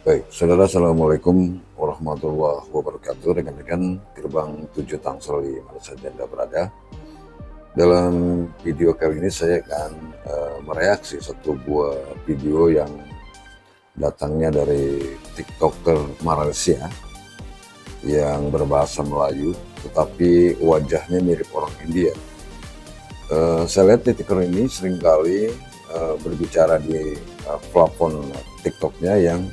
Baik, saudara, Assalamualaikum warahmatullahi wabarakatuh. Rekan-rekan gerbang 7 Tangsel di mana saja Anda berada. Dalam video kali ini saya akan mereaksi satu buah video yang datangnya dari TikToker Malaysia yang berbahasa Melayu, tetapi wajahnya mirip orang India. Saya lihat TikToker ini seringkali berbicara di platform TikToknya yang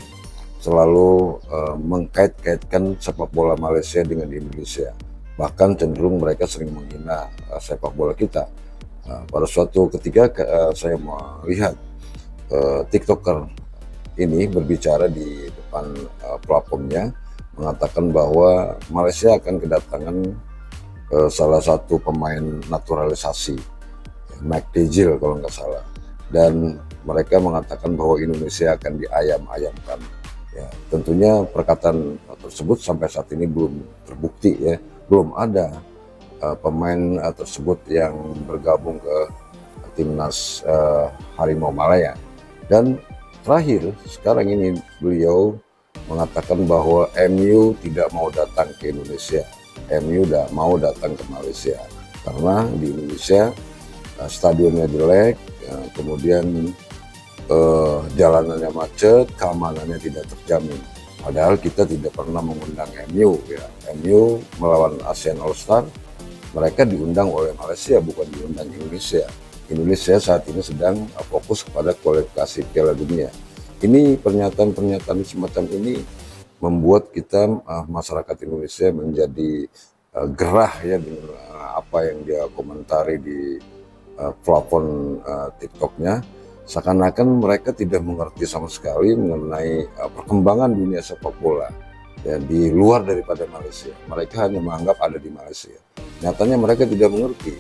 selalu mengkait-kaitkan sepak bola Malaysia dengan Indonesia. Bahkan cenderung mereka sering menghina sepak bola kita. Pada suatu ketika saya melihat TikToker ini berbicara di depan platformnya, mengatakan bahwa Malaysia akan kedatangan salah satu pemain naturalisasi, Mike Tejil kalau nggak salah. Dan mereka mengatakan bahwa Indonesia akan diayam-ayamkan. Ya, tentunya perkataan tersebut sampai saat ini belum terbukti, ya, belum ada pemain tersebut yang bergabung ke timnas Harimau Malaya. Dan terakhir sekarang ini beliau mengatakan bahwa MU tidak mau datang ke Indonesia, MU tidak mau datang ke Malaysia karena di Indonesia stadionnya jelek, kemudian jalanannya macet, keamanannya tidak terjamin. Padahal kita tidak pernah mengundang MU, ya. MU melawan ASEAN All Star, mereka diundang oleh Malaysia, bukan diundang Indonesia. Indonesia saat ini sedang fokus kepada kualifikasi Piala Dunia. Ini pernyataan-pernyataan semacam ini membuat kita masyarakat Indonesia menjadi gerah, ya, dengan apa yang dia komentari di platform TikToknya. Seakan-akan mereka tidak mengerti sama sekali mengenai perkembangan dunia sepak bola, ya, di luar daripada Malaysia. Mereka hanya menganggap ada di Malaysia. Nyatanya mereka tidak mengerti,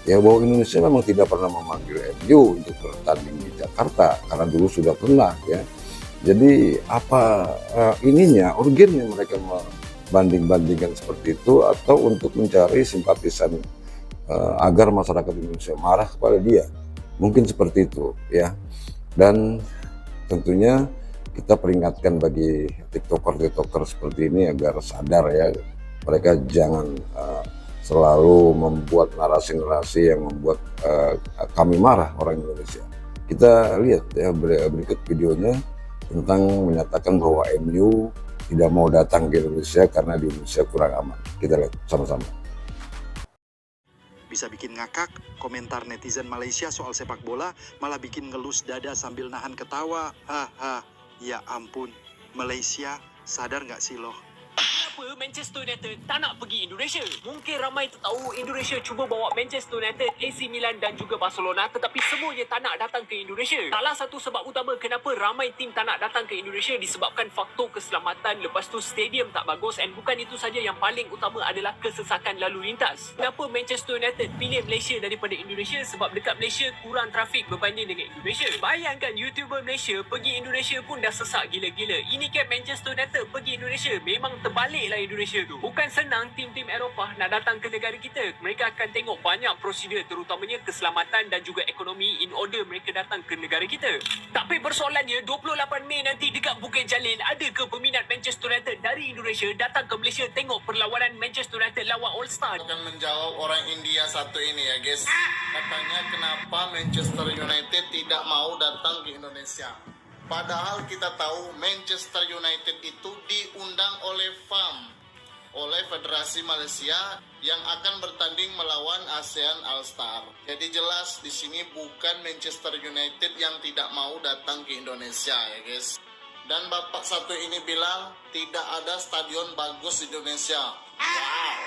ya, bahwa Indonesia memang tidak pernah memanggil MU untuk bertanding di Jakarta karena dulu sudah pernah, ya. Jadi apa ininya, urgennya mereka membanding-bandingkan seperti itu, atau untuk mencari simpatisan agar masyarakat Indonesia marah kepada dia? Mungkin seperti itu, ya. Dan tentunya kita peringatkan bagi TikToker seperti ini agar sadar, ya, mereka jangan selalu membuat narasi-narasi yang membuat kami marah, orang Indonesia. Kita lihat, ya, berikut videonya tentang menyatakan bahwa MU tidak mau datang ke Indonesia karena di Indonesia kurang aman. Kita lihat sama-sama. Bisa bikin ngakak, komentar netizen Malaysia soal sepak bola malah bikin ngelus dada sambil nahan ketawa. Haha, ya ampun, Malaysia sadar nggak sih loh? Kenapa Manchester United tak nak pergi Indonesia? Mungkin ramai tak tahu Indonesia cuba bawa Manchester United, AC Milan dan juga Barcelona, tetapi semuanya tak nak datang ke Indonesia. Salah satu sebab utama kenapa ramai tim tak nak datang ke Indonesia disebabkan faktor keselamatan, lepas tu stadium tak bagus, dan bukan itu saja, yang paling utama adalah kesesakan lalu lintas. Kenapa Manchester United pilih Malaysia daripada Indonesia? Sebab dekat Malaysia kurang trafik berbanding dengan Indonesia. Bayangkan YouTuber Malaysia pergi Indonesia pun dah sesak gila-gila. Ini kan Manchester United pergi Indonesia, memang terbalik lah Indonesia tu. Bukan senang tim-tim Eropah nak datang ke negara kita. Mereka akan tengok banyak prosedur, terutamanya keselamatan dan juga ekonomi, in order mereka datang ke negara kita. Tapi persoalannya 28 Mei nanti dekat Bukit Jalil, ada ke peminat Manchester United dari Indonesia datang ke Malaysia tengok perlawanan Manchester United lawan All Star? Akan menjawab orang India satu ini, ya guys. Katanya kenapa Manchester United tidak mau datang ke Indonesia. Padahal kita tahu Manchester United itu diundang oleh FAM, oleh Federasi Malaysia, yang akan bertanding melawan ASEAN All Star. Jadi jelas di sini bukan Manchester United yang tidak mau datang ke Indonesia, ya guys. Dan bapak satu ini bilang tidak ada stadion bagus di Indonesia. Wow.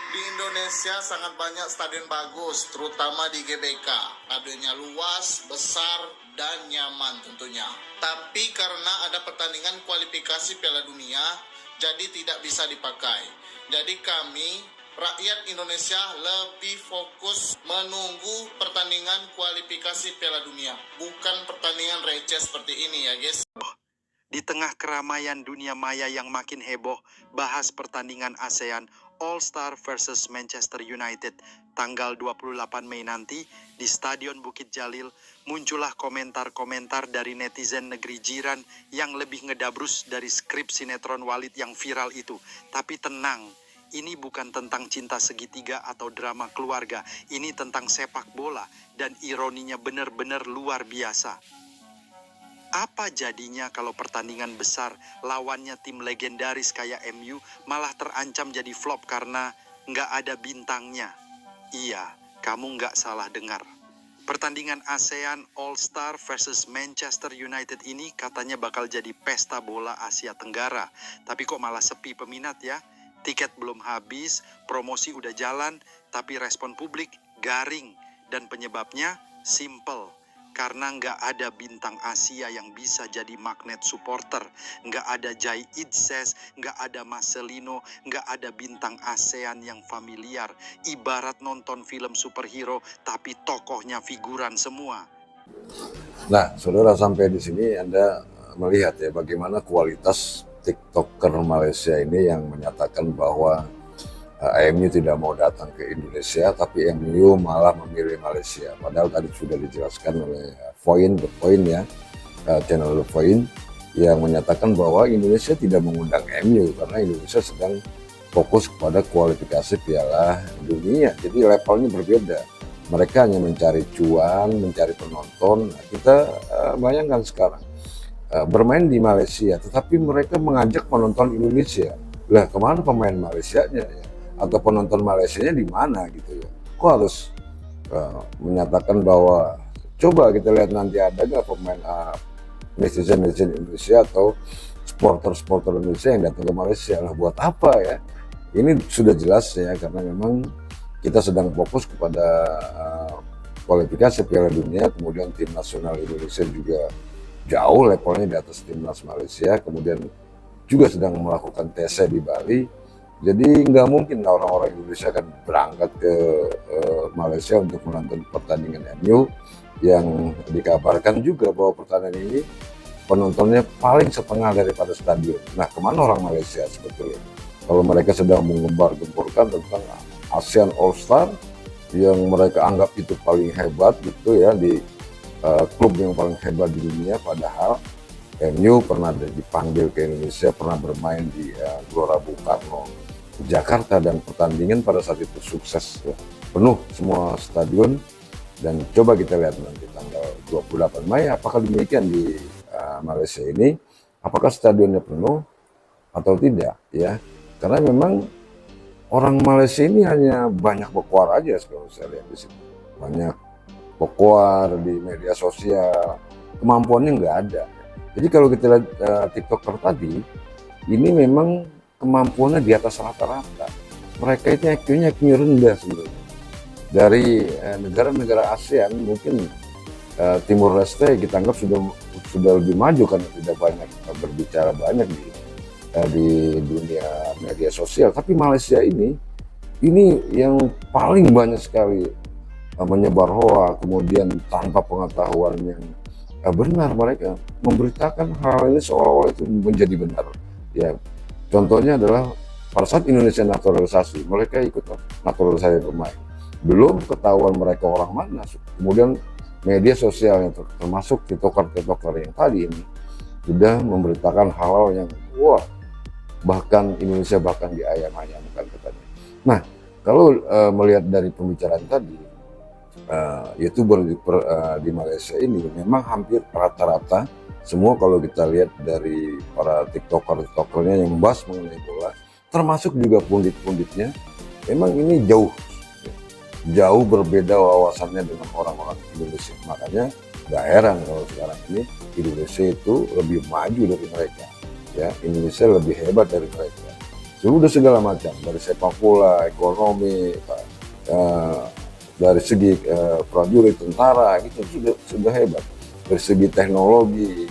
Di Indonesia sangat banyak stadion bagus, terutama di GBK. Stadionnya luas, besar, dan nyaman tentunya. Tapi karena ada pertandingan kualifikasi Piala Dunia, jadi tidak bisa dipakai. Jadi kami, rakyat Indonesia, lebih fokus menunggu pertandingan kualifikasi Piala Dunia. Bukan pertandingan receh seperti ini, ya guys. Di tengah keramaian dunia maya yang makin heboh bahas pertandingan ASEAN All Star versus Manchester United tanggal 28 Mei nanti di Stadion Bukit Jalil. Muncullah komentar-komentar dari netizen negeri jiran yang lebih ngedabrus dari skrip sinetron Walid yang viral itu. Tapi tenang, ini bukan tentang cinta segitiga atau drama keluarga. Ini tentang sepak bola dan ironinya benar-benar luar biasa. Apa jadinya kalau pertandingan besar lawannya tim legendaris kayak MU malah terancam jadi flop karena nggak ada bintangnya? Iya, kamu nggak salah dengar. Pertandingan ASEAN All-Star versus Manchester United ini katanya bakal jadi pesta bola Asia Tenggara. Tapi kok malah sepi peminat ya? Tiket belum habis, promosi udah jalan, tapi respon publik garing. Dan penyebabnya simple. Karena nggak ada bintang Asia yang bisa jadi magnet supporter. Nggak ada Jai Itzes, nggak ada Marcelino, nggak ada bintang ASEAN yang familiar. Ibarat nonton film superhero, tapi tokohnya figuran semua. Nah, saudara, sampai di sini Anda melihat ya bagaimana kualitas TikToker Malaysia ini yang menyatakan bahwa MU tidak mau datang ke Indonesia, tapi MU malah memilih Malaysia. Padahal tadi sudah dijelaskan oleh The Point ya, channel The Point, yang menyatakan bahwa Indonesia tidak mengundang MU karena Indonesia sedang fokus kepada kualifikasi Piala Dunia. Jadi levelnya berbeda. Mereka hanya mencari cuan, mencari penonton. Nah, kita bayangkan sekarang bermain di Malaysia, tetapi mereka mengajak penonton Indonesia. Lah, kemana pemain Malaysianya ya? Atau penonton Malaysianya di mana gitu ya? Kok harus menyatakan bahwa coba kita lihat nanti ada nggak pemain netizen Indonesia atau supporter Indonesia yang datang ke Malaysia? Lah buat apa ya? Ini sudah jelas ya, karena memang kita sedang fokus kepada kualifikasi Piala Dunia, kemudian tim nasional Indonesia juga jauh levelnya di atas timnas Malaysia, kemudian juga sedang melakukan TC di Bali. Jadi nggak mungkin orang-orang Indonesia akan berangkat ke Malaysia untuk menonton pertandingan MU yang dikabarkan juga bahwa pertandingan ini penontonnya paling setengah daripada stadion. Nah, kemana orang Malaysia sebetulnya? Kalau mereka sedang menggembar-gemborkan tentang ASEAN All-Star yang mereka anggap itu paling hebat gitu ya, di klub yang paling hebat di dunia, padahal MU pernah dipanggil ke Indonesia, pernah bermain di Gelora Bung Karno Jakarta, dan pertandingan pada saat itu sukses ya. Penuh semua stadion. Dan coba kita lihat nanti tanggal 28 Mei apakah demikian di Malaysia ini, apakah stadionnya penuh atau tidak ya. Karena memang orang Malaysia ini hanya banyak berkuar aja kalau saya lihat di sini. Banyak berkuar di media sosial, kemampuannya nggak ada. Jadi kalau kita lihat TikToker tadi, ini memang kemampuannya di atas rata-rata. Mereka itu IQ-nya rendah sebenarnya. Dari negara-negara ASEAN mungkin Timur Leste kita anggap sudah lebih maju karena tidak banyak berbicara banyak di dunia media sosial. Tapi Malaysia ini yang paling banyak sekali menyebar hoax, kemudian tanpa pengetahuan yang benar, mereka memberitakan hal ini seolah-olah itu menjadi benar. Ya, contohnya adalah pada saat Indonesia naturalisasi, mereka ikut naturalisasi pemain. Belum ketahuan mereka orang mana, kemudian media sosial yang termasuk TikToker yang tadi ini sudah memberitakan hal-hal yang wah, bahkan Indonesia bahkan diayam-ayamkan katanya. Nah, kalau melihat dari pembicaraan tadi, YouTuber di Malaysia ini memang hampir rata-rata semua, kalau kita lihat dari para TikTokernya yang membahas mengenai bola, termasuk juga pundit-punditnya, memang ini jauh berbeda wawasannya dengan orang-orang Indonesia. Makanya gak heran kalau sekarang ini Indonesia itu lebih maju dari mereka ya, Indonesia lebih hebat dari mereka. Sudah segala macam, dari sepak bola, ekonomi, dari segi prajurit, tentara, itu sudah hebat. Dari segi teknologi,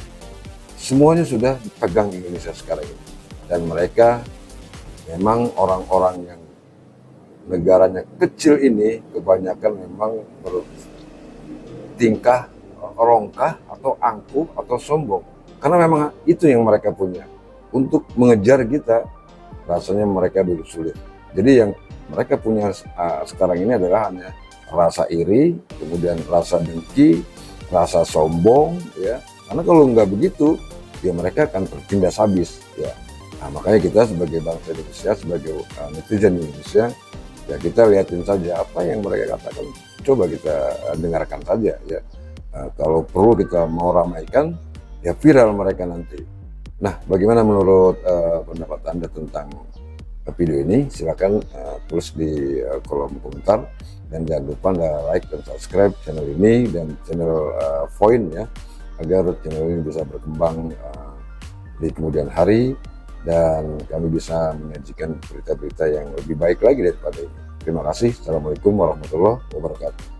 semuanya sudah dipegang Indonesia sekarang ini. Dan mereka memang orang-orang yang negaranya kecil ini kebanyakan memang bertingkah rongkah atau angkuh atau sombong. Karena memang itu yang mereka punya. Untuk mengejar kita, rasanya mereka dulu sulit. Jadi yang mereka punya sekarang ini adalah hanya rasa iri, kemudian rasa dengki, rasa sombong, ya. Karena kalau nggak begitu, ya mereka akan tertindas habis, ya. Nah, makanya kita sebagai bangsa Indonesia, sebagai netizen Indonesia, ya kita lihatin saja apa yang mereka katakan. Coba kita dengarkan saja, ya. Kalau perlu kita mau ramaikan, ya viral mereka nanti. Nah, bagaimana menurut pendapat Anda tentang video ini? Silakan tulis di kolom komentar, dan jangan lupa Anda like dan subscribe channel ini dan channel Voin, ya, agar channel ini bisa berkembang di kemudian hari dan kami bisa menyajikan berita-berita yang lebih baik lagi daripada ini. Terima kasih. Assalamualaikum warahmatullahi wabarakatuh.